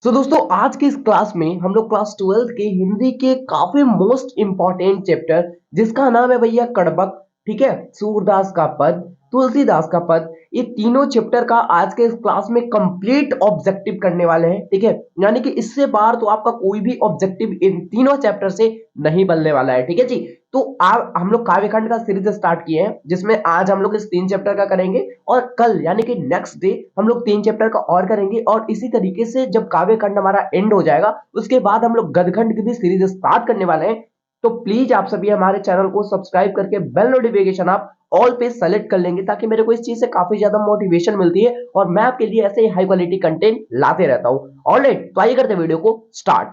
तो दोस्तों आज की इस क्लास में हम लोग क्लास 12th के हिंदी के काफी मोस्ट इंपॉर्टेंट चैप्टर जिसका नाम है भैया कड़बक। ठीक है, सूरदास का पद, तुलसीदास का पद, ये तीनों चैप्टर का आज के इस क्लास में कंप्लीट ऑब्जेक्टिव करने वाले हैं। ठीक है, यानी कि इससे बाहर तो आपका कोई भी ऑब्जेक्टिव इन तीनों चैप्टर से नहीं बनने वाला है। ठीक है जी, तो आप हम लोग काव्यखंड का सीरीज स्टार्ट किए हैं जिसमें आज हम लोग इस 3 चैप्टर का करेंगे और कल यानी कि नेक्स्ट डे हम लोग 3 चैप्टर का और करेंगे। और इसी तरीके से जब काव्यखंड हमारा एंड हो जाएगा उसके बाद हम लोग गदखंड की भी सीरीज स्टार्ट करने वाले हैं। तो प्लीज आप सभी हमारे चैनल को सब्सक्राइब करके बेल नोटिफिकेशन आप ऑल पे सेलेक्ट कर लेंगे ताकि मेरे को इस चीज से काफी ज्यादा मोटिवेशन मिलती है और मैं आपके लिए ऐसे ही हाई क्वालिटी कंटेंट लाते रहता हूं। ऑलराइट, तो आइए करते हैं वीडियो को स्टार्ट।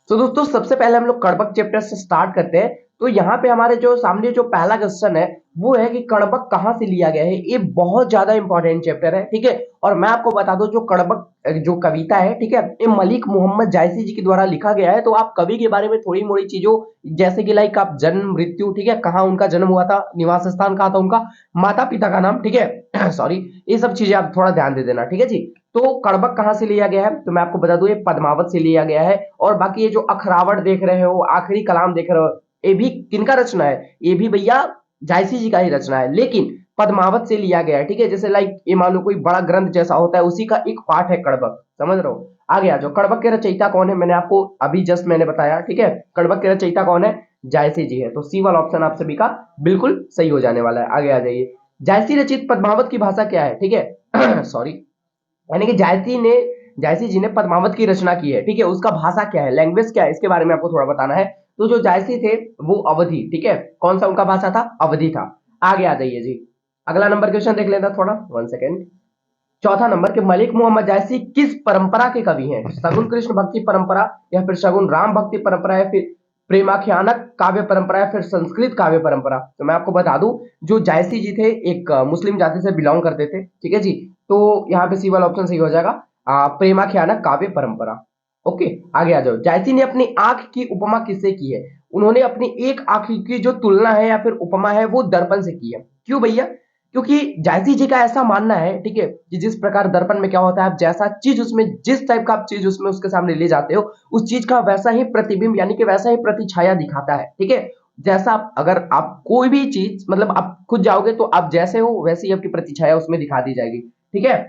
तो दोस्तों सबसे पहले हम लोग कड़बक चैप्टर से स्टार्ट करते हैं। तो यहाँ पे हमारे जो सामने जो पहला क्वेश्चन है वो है कि कड़बक कहाँ से लिया गया है। ये बहुत ज्यादा इंपॉर्टेंट चैप्टर है। ठीक है, और मैं आपको बता दूं जो कड़बक जो कविता है, ठीक है, ये मलिक मोहम्मद जायसी जी के द्वारा लिखा गया है। तो आप कवि के बारे में थोड़ी मोड़ी चीजों जैसे कि लाइक आप जन्म मृत्यु, ठीक है, कहाँ उनका जन्म हुआ था, निवास स्थान कहाँ था उनका, माता पिता का नाम, ठीक है सॉरी, ये सब चीजें आप थोड़ा ध्यान दे देना। ठीक है जी, तो कड़बक कहाँ से लिया गया है तो मैं आपको बता दूं ये पद्मावत से लिया गया है। और बाकी ये जो अखरावट देख रहे हो, आखिरी कलाम देख रहे हो, ये भी किनका रचना है, ये भी भैया जायसी जी का ही रचना है, लेकिन पद्मावत से लिया गया है। ठीक है, जैसे लाइक ये मान लो कोई बड़ा ग्रंथ जैसा होता है उसी का एक पार्ट है कड़बक, समझ रहे हो। आगे आ जाओ, कड़बक के रचयिता कौन है, मैंने आपको अभी जस्ट मैंने बताया। ठीक है, कड़बक के रचयिता कौन है, जायसी जी है। तो सी वाला ऑप्शन आप सभी का बिल्कुल सही हो जाने वाला है। आगे आ जाइए, जायसी रचित पद्मावत की भाषा क्या है। ठीक है सॉरी, यानी कि जायसी जी ने पद्मावत की रचना की है। ठीक है, उसका भाषा क्या है, लैंग्वेज क्या है, इसके बारे में आपको थोड़ा बताना है। तो जो जायसी थे वो अवधि, ठीक है, कौन सा उनका भाषा था, अवधि था। आगे आ जाइए जी, अगला नंबर क्वेश्चन देख लेता थोड़ा, 1 सेकेंड। चौथा नंबर के मलिक मोहम्मद जायसी किस परंपरा के कवि हैं, सगुन कृष्ण भक्ति परंपरा या फिर सगुन राम भक्ति परंपरा या फिर प्रेमाख्यानक काव्य परंपरा या फिर संस्कृत काव्य परंपरा। तो मैं आपको बता दूं जो जायसी जी थे एक मुस्लिम जाति से बिलोंग करते थे। ठीक है जी, तो यहाँ पे सी वाला ऑप्शन सही हो जाएगा, प्रेमाख्यानक काव्य परंपरा। ओके, आगे आ जाओ, जायसी ने अपनी आंख की उपमा किससे की है, उन्होंने अपनी एक आंख की जो तुलना है या फिर उपमा है वो दर्पण से की है। क्यों भैया, क्योंकि जायसी जी का ऐसा मानना है, ठीक है, कि जिस प्रकार दर्पण में क्या होता है, आप जैसा चीज उसमें, जिस टाइप का आप चीज उसमें उसके सामने ले जाते हो उस चीज का वैसा ही प्रतिबिंब यानी कि वैसा ही प्रतिछाया दिखाता है। ठीक है, जैसा आप अगर आप कोई भी चीज मतलब आप खुद जाओगे तो आप जैसे हो वैसे ही आपकी प्रतिछाया उसमें दिखा दी जाएगी। ठीक है,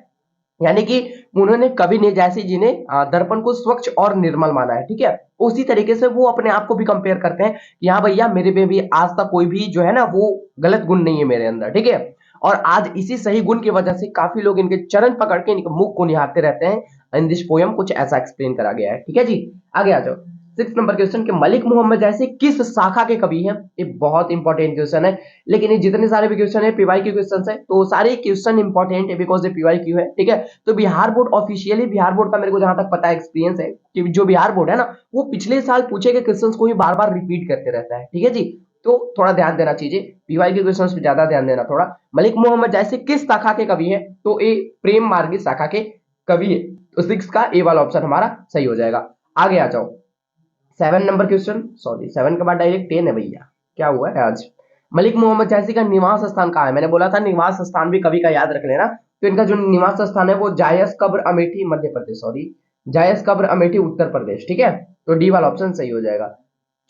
यानी कि उन्होंने कवि ने जायसी जी ने दर्पण को स्वच्छ और निर्मल माना है। ठीक है, उसी तरीके से वो अपने आप को भी कंपेयर करते हैं कि हाँ भैया मेरे में भी आज तक कोई भी जो है ना वो गलत गुण नहीं है मेरे अंदर। ठीक है, और आज इसी सही गुण की वजह से काफी लोग इनके चरण पकड़ के इनके मुख को निहारते रहते हैं। इन दिस पोयम कुछ ऐसा एक्सप्लेन करा गया है। ठीक है जी, आगे आ जाओ, 6 नंबर क्वेश्चन के मलिक मोहम्मद जैसे किस शाखा के कवि हैं। ये बहुत इंपॉर्टेंट क्वेश्चन है, लेकिन ये जितने सारे भी क्वेश्चन है पीवाई के क्वेश्चन है तो सारे क्वेश्चन इंपॉर्टेंट है बिकॉज ये पीवाई क्यू है। ठीक है, तो Bihar board officially, Bihar board का मेरे को जहां तक पता है एक्सपीरियंस है कि जो बिहार बोर्ड है ना वो पिछले साल पूछे गए क्वेश्चन को ही बार बार रिपीट करते रहता है। ठीक है जी, तो थोड़ा ध्यान देना चाहिए, पीवाई के क्वेश्चन पे ज्यादा ध्यान देना थोड़ा। मलिक मोहम्मद जैसे किस शाखा के कवि है, तो ये प्रेम मार्गी शाखा के कवि है। तो 6 का ए वाला ऑप्शन हमारा सही हो जाएगा। आगे आ जाओ, 7 नंबर क्वेश्चन, सॉरी 7 के बाद डायरेक्ट 10 है भैया, क्या हुआ है आज। मलिक मोहम्मद जैसी का निवास स्थान कहाँ है, मैंने बोला था निवास स्थान भी कवि का याद रख लेना। तो इनका जो निवास स्थान है वो जायस कब्र अमेठी मध्य प्रदेश, सॉरी जायस कब्र अमेठी उत्तर प्रदेश। ठीक है, तो डी वाला ऑप्शन सही हो जाएगा।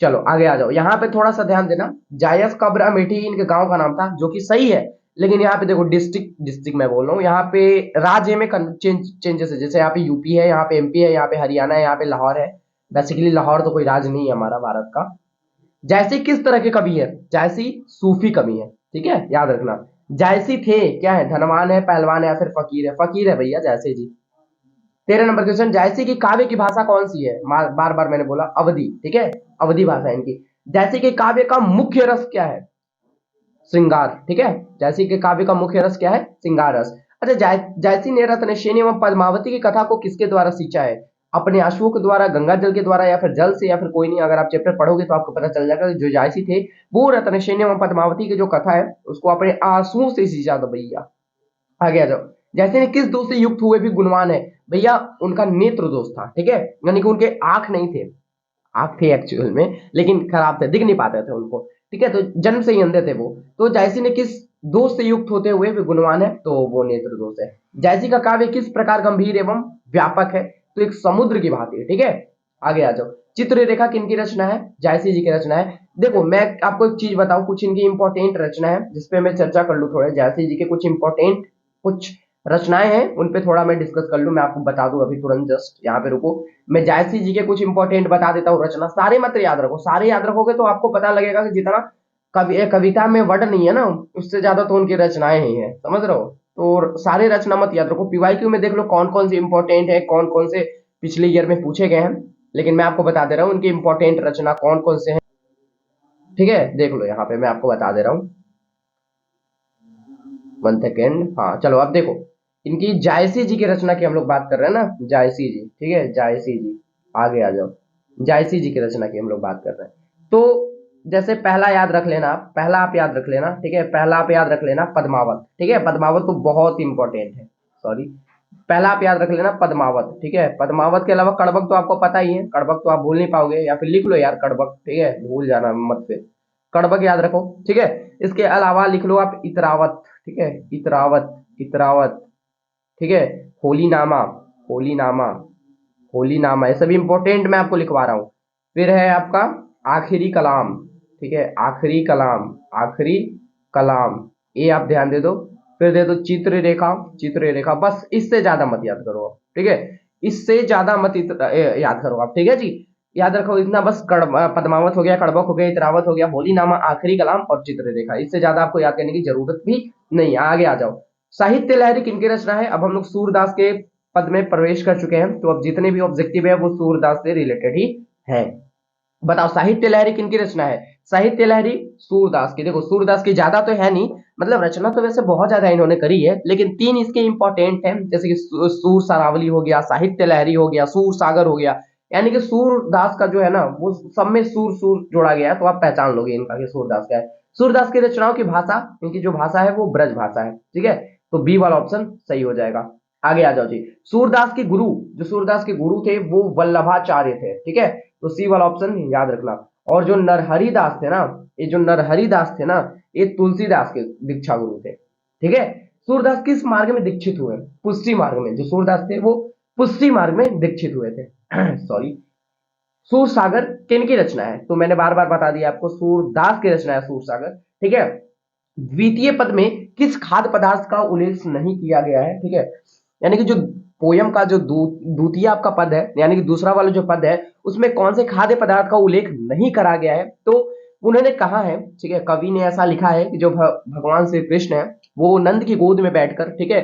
चलो आगे आ जाओ, यहाँ पे थोड़ा सा ध्यान देना, जायस कब्र अमेठी इनके गांव का नाम था जो कि सही है, लेकिन यहाँ पे देखो डिस्ट्रिक्ट डिस्ट्रिक्ट मैं बोल रहा हूँ, यहाँ पे राज्य में चेंजेस है। जैसे यहाँ पे यूपी है, यहाँ पे एमपी है, यहाँ पे हरियाणा है, यहाँ पे लाहौर है। बेसिकली लाहौर तो कोई राज्य नहीं है हमारा भारत का। जायसी किस तरह के कवि है, जायसी सूफी कवि है। ठीक है, याद रखना, जायसी थे क्या है, धनवान है, पहलवान है या फिर फकीर है, फकीर है भैया जायसी जी। 13 नंबर क्वेश्चन, जायसी की काव्य की भाषा कौन सी है, बार बार मैंने बोला अवधि। ठीक है, अवधि भाषा है इनकी। जायसी के काव्य का मुख्य रस क्या है, श्रृंगार। ठीक है, जायसी के काव्य का मुख्य रस क्या है, श्रृंगार रस। अच्छा, जायसी ने रत्नसेनी एवं पद्मावती की कथा को किसके द्वारा सींचा है, अपने आंसुओं के द्वारा, गंगा जल के द्वारा या फिर जल से, या फिर कोई नहीं, अगर आप चैप्टर पढ़ोगे तो आपको पता चल जाएगा जो जायसी थे वो रत्नसेनी एवं पद्मावती की जो कथा है उसको अपने आंसुओं से सींचा था भैया। आगे आ जाओ, जैसे ने किस दोष से युक्त हुए भी गुणवान है, भैया उनका नेत्र दोष था। ठीक है, यानी कि उनके आंख नहीं थे, आंख थे एक्चुअल में लेकिन खराब थे, दिख नहीं पाते थे उनको। ठीक है, तो जन्म से ही अंधे थे वो। तो जायसी ने किस दोष से युक्त होते हुए वे गुणवान है, तो वो नेत्र दोष है। जायसी का काव्य किस प्रकार गंभीर एवं व्यापक है, तो एक समुद्र की भांति है। ठीक है, आगे आ जाओ। चित्र रेखा किनकी रचना है, जायसी जी की रचना है। देखो मैं आपको एक चीज बताऊं, कुछ इनकी इंपॉर्टेंट रचना है जिसपे मैं चर्चा कर लूं थोड़े। जायसी जी के कुछ इंपॉर्टेंट कुछ रचनाएं हैं, उन पे थोड़ा मैं डिस्कस कर लूं। मैं आपको बता दूं अभी तुरंत, जस्ट यहाँ पे रुको। मैं जायसी जी के कुछ इंपॉर्टेंट बता देता हूँ रचना। सारे मत याद रखो, सारे याद रखोगे तो आपको पता लगेगा कि जितना कविता में वर्ड नहीं है ना, उससे ज्यादा तो उनकी रचनाएं ही है, समझ रहे हो। तो सारे रचना मत याद रखो, पीवाईक्यू में देख लो कौन कौन से इंपॉर्टेंट है, कौन कौन से पिछले ईयर में पूछे गए हैं। लेकिन मैं आपको बता दे रहा हूँ उनकी इंपॉर्टेंट रचना कौन कौन से हैं। ठीक है, देख लो यहाँ पे मैं आपको बता दे रहा हूँ। 1 सेकेंड, हाँ चलो अब देखो। इनकी जायसी जी की रचना की हम लोग बात कर रहे हैं ना, जायसी जी। ठीक है, जायसी जी, आगे आ जाओ। जायसी जी की रचना की हम लोग बात कर रहे हैं। तो जैसे पहला याद रख लेना, पहला आप याद रख लेना। ठीक है, पहला आप याद रख लेना पद्मावत। ठीक है, पद्मावत तो बहुत इंपॉर्टेंट है, सॉरी। पहला आप याद रख लेना पद्मावत। ठीक है, पद्मावत के अलावा कड़बक तो आपको पता ही है, कड़बक तो आप भूल नहीं पाओगे, या फिर लिख लो यार कड़बक। ठीक है, भूल जाना मत फिर, कड़बक याद रखो। ठीक है, इसके अलावा लिख लो आप इतरावत। ठीक है, इतरावत, इतरावत। ठीक है, होली नामा, होली नामा, होली नामा, ये सभी इंपॉर्टेंट मैं आपको लिखवा रहा हूं। फिर है आपका आखिरी कलाम। ठीक है, आखिरी कलाम, आखिरी कलाम, ये आप ध्यान दे दो। फिर दे दो चित्र रेखा, चित्र रेखा। बस इससे ज्यादा मत याद करो आप। ठीक है, इससे ज्यादा मत याद करो आप। ठीक है जी, याद रखो इतना बस। पद्मावत हो गया, कड़बक हो गया, इतरावत हो गया, होली नामा, आखिरी कलाम और चित्र रेखा। इससे ज्यादा आपको याद करने की जरूरत भी नहीं। आगे आ जाओ। साहित्य लहरी किनकी रचना है। अब हम लोग सूरदास के पद में प्रवेश कर चुके हैं, तो अब जितने भी ऑब्जेक्टिव है वो सूरदास से रिलेटेड ही है। बताओ साहित्य लहरी किनकी रचना है। साहित्य लहरी सूरदास की। देखो सूरदास की ज्यादा तो है नहीं, मतलब रचना तो वैसे बहुत ज्यादा इन्होंने करी है, लेकिन 3 इसके इंपॉर्टेंट हैं, जैसे कि सूर सारावली हो गया, साहित्य लहरी हो गया, सूर सागर हो गया। यानी कि सूरदास का जो है ना, वो सब में सूर सूर जोड़ा गया है, तो आप पहचान लोगे इनका कि सूरदास का है। सूरदास की रचनाओं की भाषा, इनकी जो भाषा है वो ब्रज भाषा है। ठीक है, तो बी वाला ऑप्शन सही हो जाएगा। आगे आ जाओ जी। सूरदास के गुरु, जो सूरदास के गुरु थे वो वल्लभाचार्य थे। ठीक है, तो सी वाला ऑप्शन याद रखना। और जो नरहरि दास थे ना, ये जो नरहरि दास थे ना, ये तुलसीदास के दीक्षा गुरु थे। ठीक है, सूरदास किस मार्ग में दीक्षित हुए, पुष्टि मार्ग में। जो सूरदास थे वो पुष्टि मार्ग में दीक्षित हुए थे। सॉरी। सूर सागर किनकी रचना है, तो मैंने बार बार बता दिया आपको, सूरदास की रचना है सूर सागर। ठीक है, द्वितीय पद में किस खाद्य पदार्थ का उल्लेख नहीं किया गया है। ठीक है, यानी कि जो पोयम का जो द्वितीय आपका पद है, यानी कि दूसरा वाला जो पद है, उसमें कौन से खाद्य पदार्थ का उल्लेख नहीं करा गया है। तो उन्होंने कहा है, ठीक है, कवि ने ऐसा लिखा है कि जो भगवान श्री कृष्ण है वो नंद की गोद में बैठकर, ठीक है,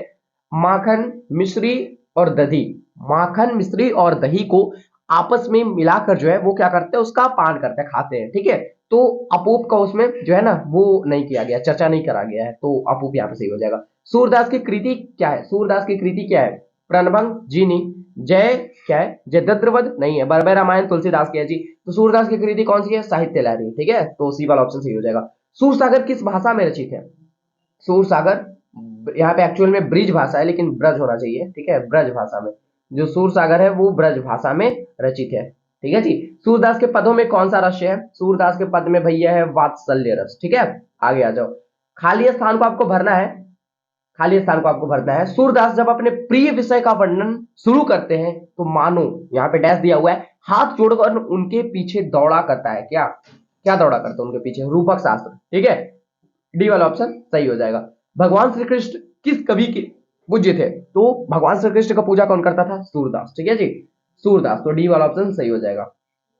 माखन मिश्री और दही, माखन मिश्री और दही को आपस में मिलाकर जो है वो क्या करते हैं, उसका पान करते हैं, खाते हैं। ठीक है, तो अपूप का उसमें जो है ना वो नहीं किया गया, चर्चा नहीं करा गया है, तो अपूप यहाँ पे सही हो जाएगा। सूरदास की कृति क्या है, सूरदास की कृति क्या है, प्रणभंग जीनी, जय क्या है, जयद्रवध नहीं है, बरबर रामायण तुलसीदास की है जी। तो सूरदास की कृति कौन सी है, साहित्य लहरी। ठीक है, तो सी वाला ऑप्शन सही हो जाएगा। सूरसागर किस भाषा में रचित है, सूरसागर यहाँ पे एक्चुअल में ब्रिज भाषा है, लेकिन ब्रज होना चाहिए। ठीक है, ब्रज भाषा में जो सूरसागर है वो ब्रज भाषा में रचित है। ठीक है जी। सूरदास के पदों में कौन सा रस है, सूरदास के पद में भैया है वात्सल्य रस। ठीक है, आगे आ जाओ। खाली स्थान को आपको भरना है, खाली स्थान को आपको भरना है। सूरदास जब अपने प्रिय विषय का वर्णन शुरू करते हैं तो मानो, यहाँ पे डैश दिया हुआ है, हाथ जोड़कर उनके पीछे दौड़ा करता है। क्या क्या दौड़ा करता है उनके पीछे, रूपक शास्त्र। ठीक है, डी वाला ऑप्शन सही हो जाएगा। भगवान श्री कृष्ण किस कवि के पूज्य थे, तो भगवान श्री कृष्ण का पूजा कौन करता था, सूरदास। ठीक है जी, सूरदास, तो डी वाला ऑप्शन सही हो जाएगा।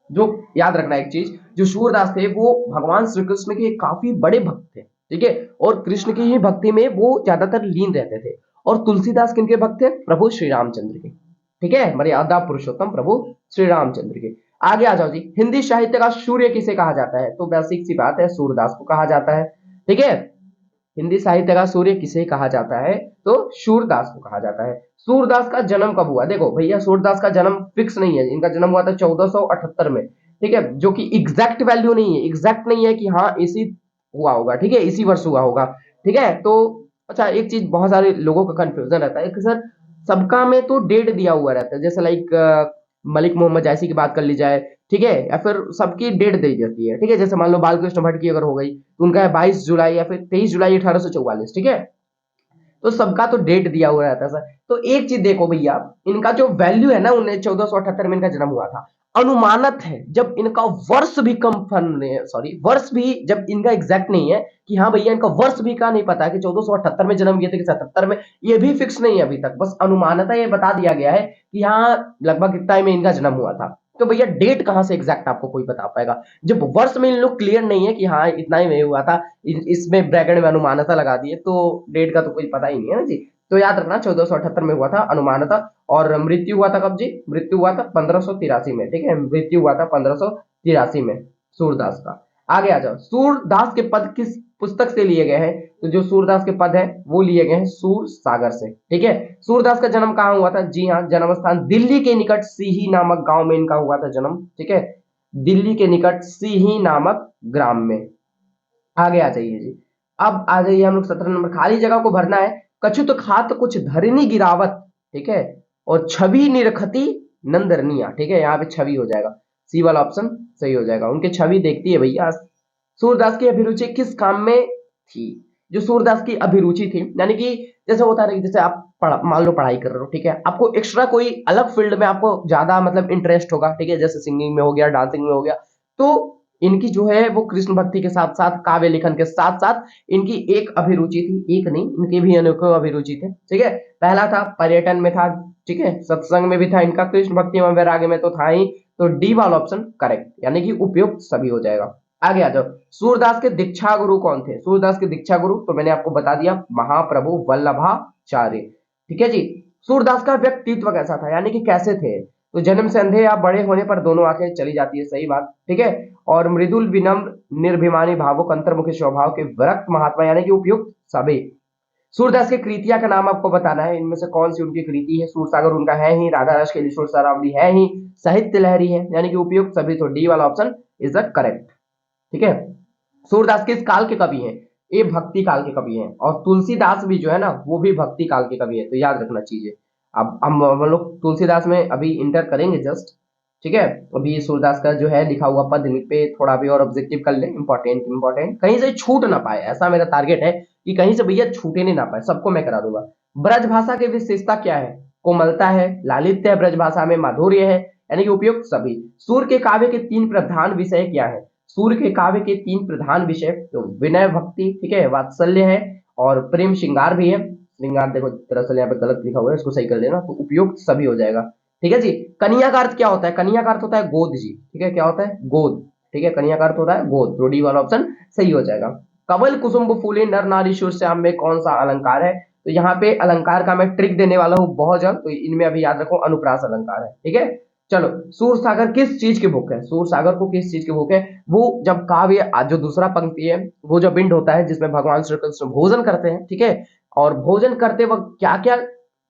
जो याद रखना एक चीज, जो सूरदास थे वो भगवान श्री कृष्ण के काफी बड़े भक्त थे। ठीक है, और कृष्ण की ही भक्ति में वो ज्यादातर लीन रहते थे। और तुलसीदास किनके भक्त थे, प्रभु श्री रामचंद्र के। ठीक है, मर्यादा पुरुषोत्तम प्रभु श्री रामचंद्र के। आगे आ जाओ जी। हिंदी साहित्य का सूर्य किसे कहा जाता है, तो बेसिक सी बात है, सूरदास को कहा जाता है। ठीक है, हिंदी साहित्य का सूर्य किसे कहा जाता है, तो सूरदास को कहा जाता है। सूरदास का जन्म कब हुआ, देखो भैया सूरदास का जन्म फिक्स नहीं है, इनका जन्म हुआ था 1478 में। ठीक है, जो कि एग्जैक्ट वैल्यू नहीं है, एग्जैक्ट नहीं है कि हाँ इसी हुआ होगा। ठीक है, इसी वर्ष हुआ होगा। ठीक है, तो अच्छा एक चीज बहुत सारे लोगों का कंफ्यूजन रहता है कि सर सबका में तो डेट दिया हुआ रहता है, जैसे लाइक मलिक मोहम्मद जायसी की बात कर ली जाए, ठीक है, या फिर सबकी डेट दी जाती है, ठीक है, जैसे मान लो बालकृष्ण भट्ट की अगर हो गई तो उनका है 22 जुलाई या फिर 23 जुलाई 1844, ठीक है। तो सबका तो डेट दिया हुआ रहता है सर। तो एक चीज देखो भैया, इनका जो वैल्यू है ना, 1478 में इनका जन्म हुआ था, अनुमानत है, जब इनका वर्ष भी कंफर्म नहीं है, सॉरी वर्ष भी जब इनका एग्जैक्ट नहीं है कि हाँ भैया इनका वर्ष भी का नहीं पता है कि 1478 में जन्म किए थे कि 77 में, ये भी फिक्स नहीं है अभी तक, बस अनुमानता ये बता दिया गया है कि हाँ लगभग इतना में इनका जन्म हुआ था। तो भैया डेट कहां से एग्जैक्ट आपको कोई बता पाएगा, जब वर्ष में इन लोग क्लियर नहीं है कि हाँ इतना ही में हुआ था, इसमें ब्रैकेट में अनुमानता लगा दिए, तो डेट का तो कोई पता ही नहीं है ना जी। तो याद रखना 1478 में हुआ था अनुमानता। और मृत्यु हुआ था कब जी, मृत्यु हुआ था 1583 में, ठीक है, मृत्यु हुआ था 1583 में सूरदास का। आगे आ जाओ, सूरदास के पद किस पुस्तक से लिए गए हैं, तो जो सूरदास के पद है वो लिए गए हैं सूर सागर से, ठीक है। सूरदास का जन्म कहाँ हुआ था, जी हाँ, जन्म स्थान दिल्ली के निकट सीही नामक गांव में इनका हुआ था जन्म, ठीक है, दिल्ली के निकट सीही नामक ग्राम में। आगे आ जाइए जी, अब आ जाइए हम लोग 17 नंबर, खाली जगह को भरना है। कछुत खात कुछ धरनी गिरावत, ठीक है, और छवि निरखती नंदरनिया, ठीक है, यहाँ पे छवि हो जाएगा, सी वाला ऑप्शन सही हो जाएगा, उनके छवि देखती है भैया। सूरदास की अभिरुचि किस काम में थी, जो सूरदास की अभिरुचि थी, यानी कि जैसे होता है ना कि जैसे आप मान लो पढ़ाई कर रहे हो, ठीक है, आपको एक्स्ट्रा कोई अलग फील्ड में आपको ज्यादा मतलब इंटरेस्ट होगा, ठीक है, जैसे सिंगिंग में हो गया, डांसिंग में हो गया, तो इनकी जो है वो कृष्ण भक्ति के साथ साथ काव्य लेखन के साथ साथ इनकी एक अभिरुचि थी, एक नहीं इनकी भी अनेकों अभिरुचि थे, ठीक है। पहला था पर्यटन में था, ठीक है, सत्संग में भी था इनका, कृष्ण भक्ति में वैराग्य में तो था ही, तो डी वाला ऑप्शन करेक्ट, यानी कि उपयुक्त सभी हो जाएगा। आगे आ जाओ, सूरदास के दीक्षा गुरु कौन थे, सूरदास के दीक्षा गुरु तो मैंने आपको बता दिया, महाप्रभु वल्लभाचार्य, ठीक है जी। सूरदास का व्यक्तित्व कैसा था, यानी कि कैसे थे, तो जन्म से अंधे या बड़े होने पर दोनों आंखें चली जाती है, सही बात, ठीक है, और मृदुल विनम्र निर्भिमानी भावुक अंतर्मुखी स्वभाव के विरक्त महात्मा, यानी कि उपयुक्त सभी। सूरदास की कृतियां का नाम आपको बताना है, इनमें से कौन सी उनकी कृति है, सूरसागर उनका है ही, राधा रस के लिए सुरसरावली है ही, साहित्य लहरी है, यानी कि उपयुक्त सभी, तो डी वाला ऑप्शन इज द करेक्ट, ठीक है। सूरदास किस काल के कवि हैं, ये भक्ति काल के कवि हैं, और तुलसीदास भी जो है ना वो भी भक्ति काल के कवि है, तो याद रखना चीजें। अब हम लोग तुलसीदास में अभी इंटर करेंगे जस्ट, ठीक है। अभी सूरदास का जो है लिखा हुआ पद पे थोड़ा भी और ऑब्जेक्टिव कर ले, इंपॉर्टेंट इंपॉर्टेंट, कहीं से छूट ना पाए, ऐसा मेरा टारगेट है कि कहीं से भैया छूटे नहीं ना पाए, सबको मैं करा दूंगा। ब्रज भाषा की विशेषता क्या है, कोमलता है, लालित्य है, ब्रज भाषा में माधुर्य है, यानी कि उपयुक्त सभी। सूर्य के काव्य के 3 प्रधान विषय क्या है, सूर्य के काव्य के 3 प्रधान विषय, तो विनय भक्ति, ठीक है, वात्सल्य है, और प्रेम श्रृंगार भी है। श्रृंगार देखो दरअसल यहाँ पे गलत लिखा हुआ है, इसको सही कर देना, तो उपयुक्त सभी हो जाएगा, ठीक है जी। कन्या का अर्थ क्या होता है, कन्या का अर्थ होता है गोद जी, ठीक है, क्या होता है गोद, ठीक है, कन्या का अर्थ होता है गोद, तो डी वाला ऑप्शन सही हो जाएगा। कवल कुसुम्ब फूले नर नारी शूर श्याम में कौन सा अलंकार है, तो यहाँ पे अलंकार का मैं ट्रिक देने वाला हूँ बहुत जल्द, तो इनमें अभी याद रखो अनुप्रास अलंकार है, ठीक है। चलो, सूर सागर किस चीज की बुक है, सूर सागर को किस चीज की बुक है, वो जब काव्य जो दूसरा पंक्ति है वो जो बिंड होता है जिसमें भगवान श्री कृष्ण भोजन करते हैं, ठीक है, और भोजन करते वक्त क्या क्या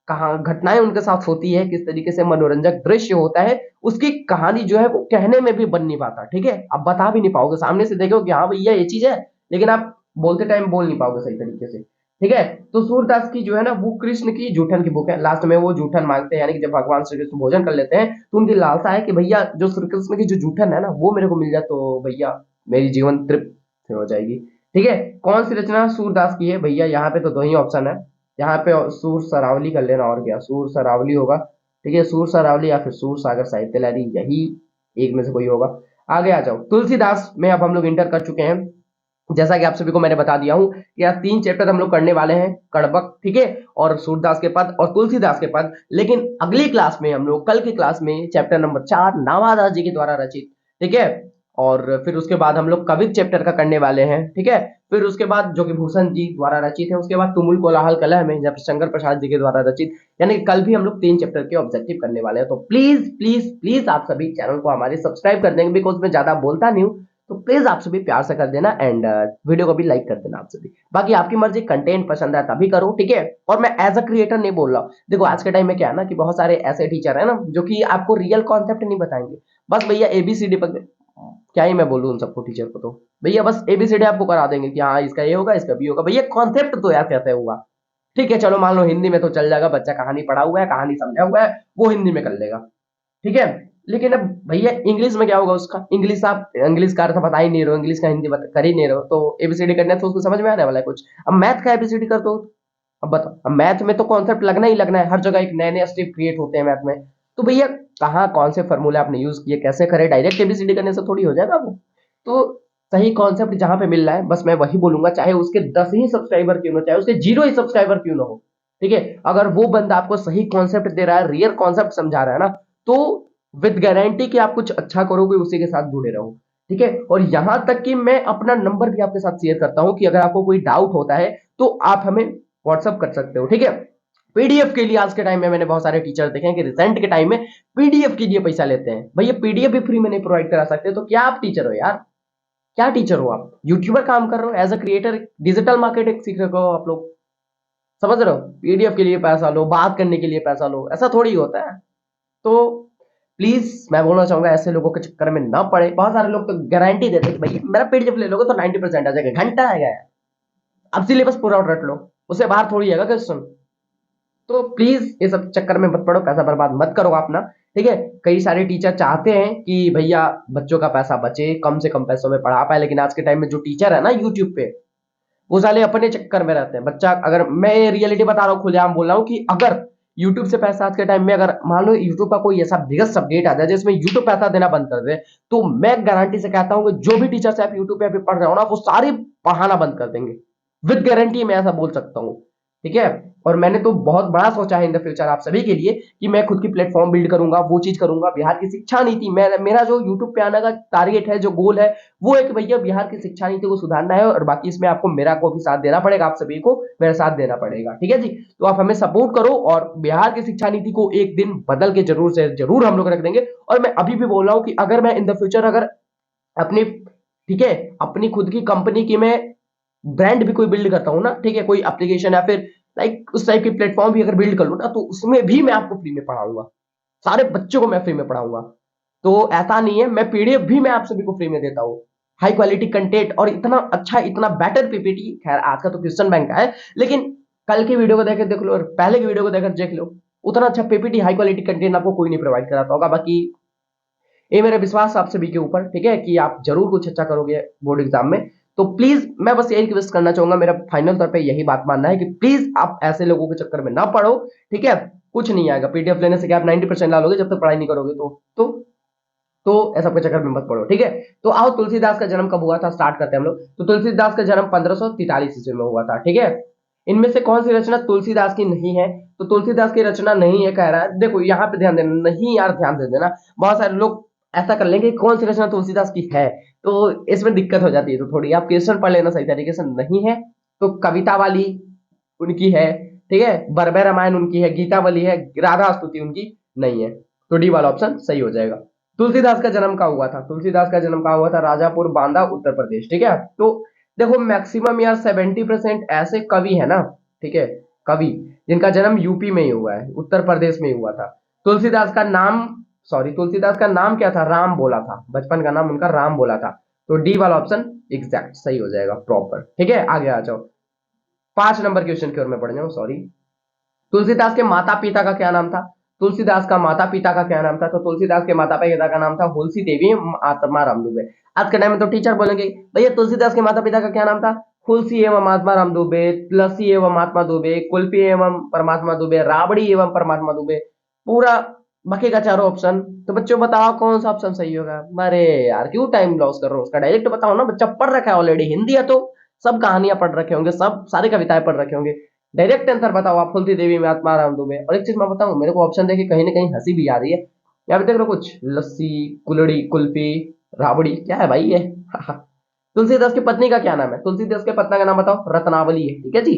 कहा घटनाएं उनके साथ होती है, किस तरीके से मनोरंजक दृश्य होता है, उसकी कहानी जो है वो कहने में भी बन नहीं पाता, ठीक है, आप बता भी नहीं पाओगे, सामने से देखो कि हाँ भैया ये चीज है, लेकिन आप बोलते टाइम बोल नहीं पाओगे सही तरीके से, ठीक है। तो सूरदास की जो है ना वो कृष्ण की जूठन की बुक है, लास्ट में वो जूठन मांगते हैं, यानी कि जब भगवान श्री कृष्ण भोजन कर लेते हैं तो उनकी लालसा है कि भैया जो श्री कृष्ण की जो जूठन है ना वो मेरे को मिल जाए, तो भैया मेरी जीवन तृप्त हो जाएगी, ठीक है। कौन सी रचना सूरदास की है, भैया यहाँ पे तो दो ही ऑप्शन है, यहाँ पे सूर सरावली कर लेना, और क्या सूर सरावली होगा, ठीक है, सूर सरावली या फिर सूर सागर साहित्य लहरी, यही एक में से कोई होगा। आगे आ जाओ, तुलसीदास में अब हम लोग इंटर कर चुके हैं, जैसा कि आप सभी को मैंने बता दिया हूं कि आज 3 चैप्टर हम लोग करने वाले हैं, कड़बक, ठीक है, और सूरदास के पद और तुलसीदास के पद, लेकिन अगली क्लास में हम लोग कल की क्लास में चैप्टर नंबर 4 नावादास जी के द्वारा रचित, ठीक है, और फिर उसके बाद हम लोग कविक चैप्टर का करने वाले हैं, ठीक है, फिर उसके बाद जो कि भूषण जी द्वारा रचित है, उसके बाद तुमुल कोलाहल कलह में जब शंकर प्रसाद जी के द्वारा रचित, यानी कि कल भी हम लोग 3 चैप्टर के ऑब्जेक्टिव करने वाले हैं। तो प्लीज प्लीज प्लीज आप सभी चैनल को हमारे सब्सक्राइब कर देंगे, बिकॉज मैं ज्यादा बोलता नहीं हूँ, तो प्लीज आप सभी प्यार से कर देना, एंड वीडियो को भी लाइक कर देना आप सभी, बाकी आपकी मर्जी, कंटेंट पसंद है तभी करो, ठीक है। और मैं एज अ क्रिएटर नहीं बोल रहा हूँ, देखो आज के टाइम में क्या है ना कि बहुत सारे ऐसे टीचर है ना जो कि आपको रियल कॉन्सेप्ट नहीं बताएंगे, बस भैया एबीसीडी पर, क्या ही मैं बोलूँ उन सबको टीचर को, तो भैया बस एबीसीडी आपको करा देंगे कि हाँ इसका ये होगा इसका भी होगा, भैया कॉन्सेप्ट तो यार कैसे हुआ, ठीक है। चलो मान लो हिंदी में तो चल जाएगा, बच्चा कहानी पढ़ा हुआ है, कहानी समझा हुआ है, वो हिंदी में कर लेगा, ठीक है। लेकिन अब भैया इंग्लिश में क्या होगा उसका, इंग्लिश आप इंग्लिश का अर्थ बता ही नहीं रहे हो, इंग्लिश का हिंदी कर ही नहीं रहे हो, तो एबीसीडी करना है तो उसको समझ में आने वाला है कुछ। अब मैथ का एबीसीडी कर दो, अब बताओ, अब मैथ में तो कॉन्सेप्ट लगना ही लगना है, हर जगह एक नए नए स्टेप क्रिएट होते हैं मैथ में। तो भैया कहाँ कौन से फॉर्मूले आपने यूज किए, कैसे करे, डायरेक्ट एबीसीडी करने से थोड़ी हो जाएगा वो। तो सही कॉन्सेप्ट जहां पे मिल रहा है बस मैं वही बोलूंगा, चाहे उसके 10 ही सब्सक्राइबर क्यों ना हो, चाहे उसके 0 ही सब्सक्राइबर क्यों ना हो, ठीक है, अगर वो बंदा आपको सही कॉन्सेप्ट दे रहा है, रियल कॉन्सेप्ट समझा रहा है ना, तो विद गारंटी कि आप कुछ अच्छा करोगे, उसी के साथ जुड़े रहो, ठीक है। और यहां तक कि मैं अपना नंबर भी आपके साथ शेयर करता हूं कि अगर आपको कोई डाउट होता है तो आप हमें व्हाट्सअप कर सकते हो, ठीक है। पीडीएफ के लिए आज के टाइम में मैंने बहुत सारे टीचर देखे हैं कि रिसेंट के टाइम में पीडीएफ के लिए पैसा लेते हैं। भैया पीडीएफ भी फ्री में नहीं प्रोवाइड करा सकते तो क्या आप टीचर हो यार, क्या टीचर हो आप, यूट्यूबर काम कर रहे हो, as a creator digital marketing सीख रहे हो आप लोग, समझ रहे हो, पीडीएफ के लिए पैसा लो, बात करने के लिए पैसा लो, ऐसा थोड़ी होता है। तो प्लीज मैं बोलना चाहूंगा ऐसे लोगों के चक्कर में ना पड़े। बहुत सारे लोग तो गारंटी देते हैं कि भाई मेरा पीडीएफ ले लोगे तो 90% आ जाएगा, घंटा आएगा यार, अब सिलेबस पूरा रट लो, उससे बाहर थोड़ी आएगा क्वेश्चन। तो प्लीज ये सब चक्कर में मत पड़ो, पैसा बर्बाद मत करो अपना, ठीक है। कई सारे टीचर चाहते हैं कि भैया बच्चों का पैसा बचे, कम से कम पैसों में पढ़ा पाए, लेकिन आज के टाइम में जो टीचर है ना यूट्यूब पे, वो साले अपने चक्कर में रहते हैं। बच्चा अगर मैं रियलिटी बता रहा हूँ, खुलेआम बोल रहा हूँ कि अगर यूट्यूब से पैसा आज के टाइम में, अगर मान लो यूट्यूब का कोई ऐसा बिगेस्ट अपडेट आ जाए जिसमें यूट्यूब पैसा देना बंद कर दे, तो मैं गारंटी से कहता हूँ कि जो भी टीचर से आप यूट्यूब पे अभी पढ़ रहे हो ना, वो सारे पढ़ाना बंद कर देंगे, विद गारंटी मैं ऐसा बोल सकता हूँ, ठीक है। और मैंने तो बहुत बड़ा सोचा है इन द फ्यूचर आप सभी के लिए कि मैं खुद की प्लेटफॉर्म बिल्ड करूंगा, वो चीज करूंगा, बिहार की शिक्षा नीति, मेरा जो यूट्यूब पे आने का टारगेट है, जो गोल है, वो है कि भैया बिहार की शिक्षा नीति को सुधारना है, और बाकी इसमें आपको मेरा को भी साथ देना पड़ेगा, आप सभी को मेरा साथ देना पड़ेगा, ठीक है जी। तो आप हमें सपोर्ट करो और बिहार की शिक्षा नीति को एक दिन बदल के जरूर से जरूर हम लोग रख देंगे। और मैं अभी भी बोल रहा हूँ कि अगर मैं इन द फ्यूचर अगर अपनी, ठीक है, अपनी खुद की कंपनी की मैं ब्रांड भी कोई बिल्ड करता हूँ ना, ठीक है, कोई एप्लीकेशन या फिर लाइक उस टाइप की प्लेटफॉर्म भी अगर बिल्ड कर लूँ ना, तो उसमें भी मैं आपको फ्री में पढ़ाऊंगा, सारे बच्चों को मैं फ्री में पढ़ाऊंगा। तो ऐसा नहीं है, मैं पीडीएफ भी मैं आप सभी को फ्री में देता हूँ, हाई क्वालिटी कंटेंट और इतना अच्छा इतना बेटर पीपीटी। खैर आज का तो क्वेश्चन बैंक का है, लेकिन कल की वीडियो को देकर देख लो और पहले की वीडियो को देकर देख लो, उतना अच्छा पीपीटी हाई क्वालिटी कंटेंट आपको कोई नहीं प्रोवाइड कराता होगा। बाकी ये मेरा विश्वास आप सभी के ऊपर, ठीक है, कि आप जरूर कुछ अच्छा करोगे बोर्ड एग्जाम में। तो प्लीज मैं बस यही रिक्वेस्ट करना चाहूंगा, मेरा फाइनल तौर पे यही बात मानना है कि प्लीज आप ऐसे लोगों के चक्कर में ना पड़ो, ठीक है। कुछ नहीं आएगा पीडीएफ लेने से, क्या आप 90% ला लोगे जब तक पढ़ाई नहीं करोगे, तो ऐसा कोई चक्कर में मत पड़ो, ठीक है। तो आओ तुलसीदास का जन्म कब हुआ था स्टार्ट करते हैं हम लोग। तो तुलसीदास का जन्म 1543 ईस्वी में हुआ था, ठीक है। इनमें से कौन सी रचना तुलसीदास की नहीं है, तो तुलसीदास की रचना नहीं है कह रहा है, देखो यहाँ पे ध्यान देना, नहीं यार ध्यान दे देना, बहुत सारे लोग ऐसा कर लेंगे कौन सी रचना तुलसीदास की है, तो इसमें दिक्कत हो जाती है, तो थोड़ी आप क्वेश्चन पढ़ लेना सही तरीके से। नहीं है तो कविता वाली उनकी है, ठीक है, बरबे रामायण उनकी है, गीतावली है, राधा स्तुति उनकी नहीं है, तो डी वाला ऑप्शन सही हो जाएगा। तुलसीदास का जन्म कहाँ हुआ था, तुलसीदास का जन्म कहाँ हुआ था, राजापुर बांदा उत्तर प्रदेश, ठीक है। तो देखो मैक्सिमम यार 70% ऐसे कवि है ना, ठीक है, कवि जिनका जन्म यूपी में ही हुआ है, उत्तर प्रदेश में ही हुआ था। तुलसीदास का नाम, सॉरी तुलसीदास का नाम क्या था, राम बोला था, बचपन का नाम उनका राम बोला था, तो डी वाला ऑप्शन एग्जैक्ट सही हो जाएगा प्रॉपर, ठीक है। आगे आ जाओ 5 नंबर क्वेश्चन की ओर में बढ़ जाऊं, सॉरी। तुलसीदास के माता पिता का क्या नाम था, तुलसीदास का माता पिता का क्या नाम था, तो तुलसीदास के माता पिता का नाम था हुलसी देवी आत्मा रामदुबे। आज के टाइम में तो टीचर बोलेंगे भैया तुलसीदास के माता पिता का क्या नाम था, हुलसी एवं महात्मा राम दुबे, तुलसी एवं महात्मा दुबे, कुल्फी एवं परमात्मा दुबे, राबड़ी एवं परमात्मा दुबे, पूरा बकेगा चारों ऑप्शन। तो बच्चों बताओ कौन सा ऑप्शन सही होगा। अरे यार क्यों टाइम लॉस कर रहे हो, उसका डायरेक्ट बताओ ना, बच्चा पढ़ रखा है ऑलरेडी, हिंदी है तो सब कहानियां पढ़ रखे होंगे, सब सारी कविताएं पढ़ रखे होंगे, डायरेक्ट आंसर बताओ आप, फुलती देवी में आत्मा राम दुबे। और एक चीज मैं बताऊं, मेरे को ऑप्शन देखे कहीं ना कहीं हंसी भी आ रही है, यहाँ पे देख लो कुछ लस्सी, कुलड़ी, कुल्फी, राबड़ी, क्या है भाई ये तुलसीदास की पत्नी का क्या नाम है, तुलसीदास के पत्नी का नाम बताओ, रत्नावली है, ठीक है जी।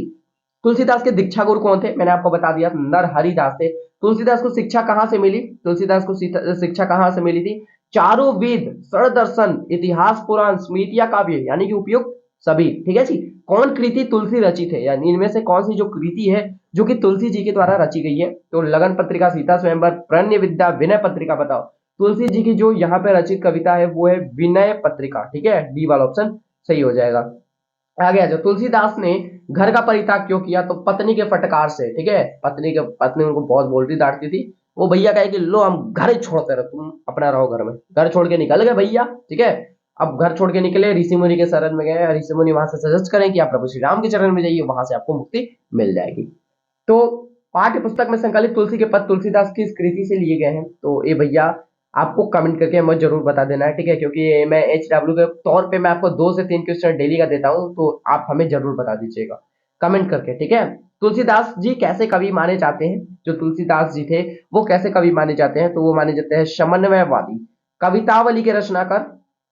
तुलसीदास के दीक्षा गुरु कौन थे, मैंने आपको बता दिया नर हरिदास थे। तुलसीदास को शिक्षा कहां से मिली, तुलसीदास को शिक्षा कहां से मिली थी, चारों वेद, षड इतिहास, पुराण, स्मृतियां, काव्य यानी कि उपयुक्त सभी, ठीक है जी। कौन कृति तुलसी रचित है, यानी इनमें से कौन सी जो कृति है जो कि तुलसी जी के द्वारा रची गई है, तो लगन पत्रिका, सीता स्वयंवर, प्रणय विद्या, विनय पत्रिका, बताओ। तुलसी जी की जो यहाँ पे रचित कविता है वो है विनय पत्रिका, ठीक है, डी वाला ऑप्शन सही हो जाएगा। आगे आ जाओ, तुलसीदास ने घर का परित्याग क्यों किया, तो पत्नी के फटकार से, ठीक है, पत्नी उनको बहुत बोलती डांटती थी, वो भैया कहे कि लो हम घर ही छोड़ते रहो, तुम अपना रहो घर में। घर छोड़ के निकल गए भैया, ठीक है। अब घर छोड़ के निकले, ऋषि मुनि के शरण में गए, ऋषि मुनि वहां से सजेस्ट करें कि आप प्रभु श्री राम के चरण में जाइए, वहां से आपको मुक्ति मिल जाएगी। तो पाठ्य पुस्तक में संकलित तुलसी के पद तुलसीदास की इस कृति से लिए गए हैं। तो ये भैया आपको कमेंट करके मुझे जरूर बता देना है, ठीक है, क्योंकि मैं HW के तौर पे मैं आपको 2 से 3 क्वेश्चन डेली का देता हूँ, तो आप हमें जरूर बता दीजिएगा कमेंट करके, ठीक है। तुलसीदास जी कैसे कवि माने जाते हैं? जो तुलसीदास जी थे वो कैसे कवि माने जाते हैं? तो वो माने जाते हैं समन्वयवादी, कवितावली के रचनाकार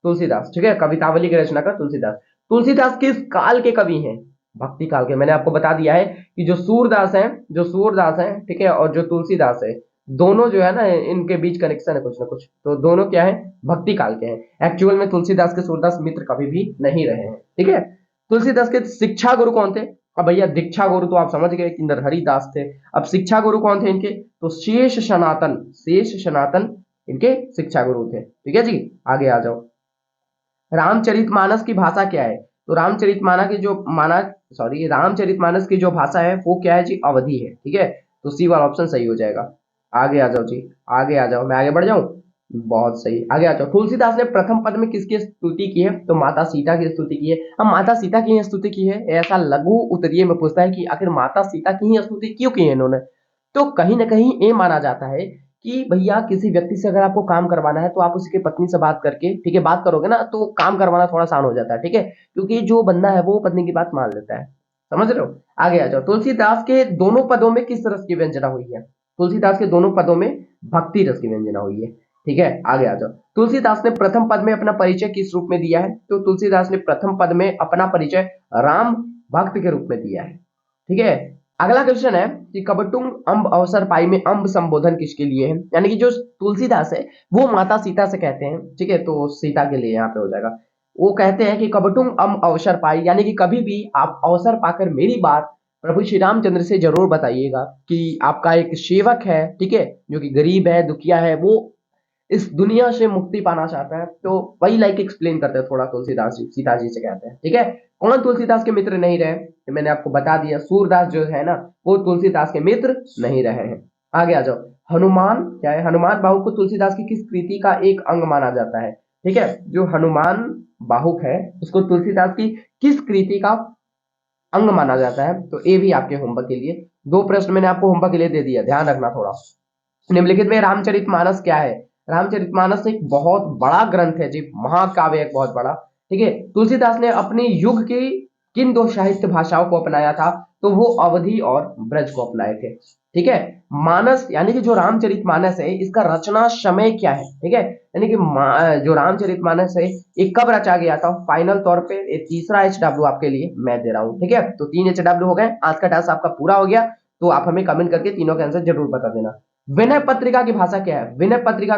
तुलसीदास, ठीक है, कवितावली के रचनाकार तुलसीदास। तुलसीदास किस काल के कवि हैं? भक्ति काल के। मैंने आपको बता दिया है कि जो सूरदास हैं, ठीक है, और जो तुलसीदास है, दोनों जो है ना, इनके बीच कनेक्शन है कुछ ना कुछ, तो दोनों क्या है, भक्ति काल के हैं। एक्चुअल में तुलसीदास के सूरदास मित्र कभी भी नहीं रहे हैं, ठीक है। तुलसीदास के शिक्षा गुरु कौन थे? अब भैया दीक्षा गुरु तो आप समझ गए कि नरहरि दास थे। अब शिक्षा गुरु कौन थे इनके? तो शेष सनातन इनके शिक्षा गुरु थे, ठीक है जी। आगे आ जाओ। रामचरितमानस की भाषा क्या है? तो रामचरितमानस की जो भाषा है वो क्या है जी? अवधि है, ठीक है। तो सी वाला ऑप्शन सही हो जाएगा। आगे आ जाओ जी, आगे आ जाओ, मैं आगे बढ़ जाऊं। बहुत सही, आगे आ जाओ। तुलसीदास ने प्रथम पद में किसकी स्तुति की है? तो माता सीता की स्तुति की है। अब माता सीता की ही स्तुति की है, ऐसा लघु उत्तरीय में पूछता है कि आखिर माता सीता की ही स्तुति क्यों की है इन्होंने? तो कहीं ना कहीं ये माना जाता है कि भैया किसी व्यक्ति से अगर आपको काम करवाना है तो आप उसकी पत्नी से बात करके, ठीक है, बात करोगे ना तो काम करवाना थोड़ा आसान हो जाता है, ठीक है, क्योंकि जो बंदा है वो पत्नी की बात मान लेता है। समझ रहे हो? आगे आ जाओ। तुलसीदास के दोनों पदों में किस रस की व्यंजना हुई है? तुलसीदास के दोनों पदों में भक्ति रस की व्यंजना हुई है, ठीक है। आगे आ जाओ। तुलसीदास ने प्रथम पद में अपना परिचय किस रूप में दिया है? तो तुलसीदास ने प्रथम पद में अपना परिचय राम भक्त के रूप में दिया है, ठीक है। अगला क्वेश्चन है कि कबटुंग अम्ब अवसर पाई में अम्ब संबोधन किसके लिए है? यानी कि जो तुलसीदास है वो माता सीता से कहते हैं, ठीक है, तो सीता के लिए यहाँ पे हो जाएगा। वो कहते हैं कि कबटुंग अम्ब अवसर पाई, यानी कि कभी भी आप अवसर पाकर मेरी बात प्रभु श्री रामचंद्र से जरूर बताइएगा कि आपका एक सेवक है, ठीक है, जो कि गरीब है, दुखिया है, वो इस दुनिया से मुक्ति पाना चाहता है। तो वही लाइक एक्सप्लेन करते हैं थोड़ा, तुलसीदास जी सीता जी से कहते हैं, ठीक है। कौन तुलसीदास के मित्र नहीं रहे? तो मैंने आपको बता दिया, सूरदास जो है ना वो तुलसीदास के मित्र नहीं रहे हैं। आगे आ जाओ। हनुमान क्या है? हनुमान बाहुक को तुलसीदास की किस कृति का एक अंग माना जाता है? ठीक है, जो हनुमान बाहुक है उसको तुलसीदास की किस कृति का अंग माना जाता है? तो ये भी आपके होमवर्क के लिए 2 प्रश्न मैंने आपको होमवर्क के लिए दे दिया, ध्यान रखना थोड़ा। निम्नलिखित में रामचरितमानस क्या है? रामचरितमानस एक बहुत बड़ा ग्रंथ है जी, महाकाव्य एक बहुत बड़ा, ठीक है। तुलसीदास ने अपने युग की किन 2 साहित्य भाषाओं को अपनाया था? तो वो अवधि और ब्रज को अपनाए थे, ठीक है। मानस यानी कि जो रामचरितमानस है इसका रचना समय क्या है? ठीक है, यानी कि जो रामचरितमानस है ये कब रचा गया था? फाइनल तौर पे ये तीसरा HW आपके लिए मैं दे रहा हूं, ठीक है। तो 3 HW हो गए, आज का टास्क आपका पूरा हो गया। तो आप हमें कमेंट करके तीनों के आंसर जरूर बता देना। विनय पत्रिका की भाषा क्या है? विनय पत्रिका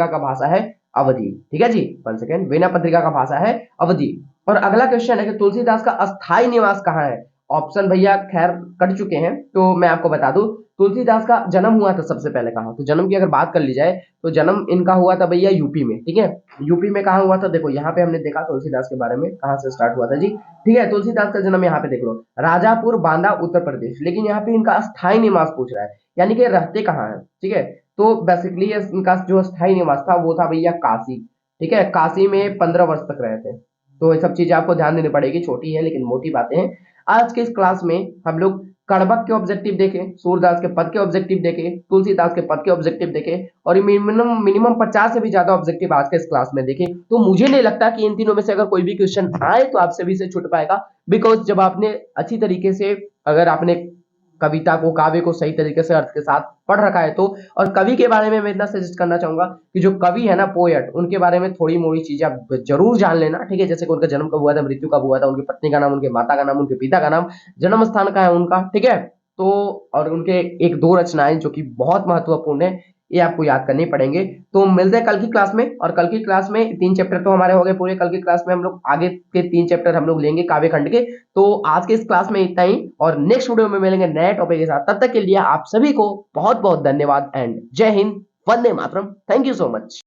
का भाषा है अवधि, ठीक है जी। 1 सेकेंड, विनय पत्रिका का भाषा है अवधि। और अगला क्वेश्चन है कि तुलसीदास का अस्थायी निवास कहाँ है? ऑप्शन भैया खैर कट चुके हैं, तो मैं आपको बता दूं तुलसीदास का जन्म हुआ था सबसे पहले कहाँ? तो जन्म की अगर बात कर ली जाए तो जन्म इनका हुआ था भैया यूपी में, ठीक है। यूपी में कहाँ हुआ था? देखो यहाँ पे हमने देखा तुलसीदास के बारे में कहाँ से स्टार्ट हुआ था जी, ठीक है। तुलसीदास का जन्म यहाँ पे देख लो, राजापुर बांदा उत्तर प्रदेश, लेकिन यहाँ पे इनका स्थायी निवास पूछ रहा है, यानी कि रहते कहाँ है, ठीक है। तो बेसिकली इनका जो स्थायी निवास था वो था भैया काशी, ठीक है। काशी में 15 वर्ष तक रहे थे। तो ये सब चीजें आपको ध्यान देनी पड़ेगी, छोटी है लेकिन मोटी बातें हैं। आज के इस क्लास में हम लोग कड़बक के ऑब्जेक्टिव देखे, सूरदास के पद के ऑब्जेक्टिव देखे, तुलसीदास के पद के ऑब्जेक्टिव देखे, और मिनिमम 50 से भी ज्यादा ऑब्जेक्टिव आज के इस क्लास में देखे। तो मुझे नहीं लगता कि इन तीनों में से अगर कोई भी क्वेश्चन आए तो आप सभी से छूट पाएगा, बिकॉज जब आपने अच्छी तरीके से अगर आपने कविता को, काव्य को सही तरीके से अर्थ के साथ पढ़ रखा है तो। और कवि के बारे में मैं इतना सजेस्ट करना चाहूंगा कि जो कवि है ना, पोएट, उनके बारे में थोड़ी मोड़ी चीजें आप जरूर जान लेना, ठीक है। जैसे कि उनका जन्म कब हुआ था, मृत्यु कब हुआ था, उनकी पत्नी का नाम, उनके माता का नाम, उनके पिता का नाम, जन्म स्थान का है उनका, ठीक है। तो और उनके 1-2 रचनाएं जो कि बहुत महत्वपूर्ण है, ये आपको याद करनी पड़ेंगे। तो मिलते हैं कल की क्लास में, और कल की क्लास में 3 चैप्टर तो हमारे हो गए पूरे। कल की क्लास में हम लोग आगे के 3 चैप्टर हम लोग लेंगे काव्य खंड के। तो आज के इस क्लास में इतना ही, और नेक्स्ट वीडियो में मिलेंगे नए टॉपिक के साथ। तब तक के लिए आप सभी को बहुत बहुत धन्यवाद एंड जय Hind, Vande Mataram, thank you so much.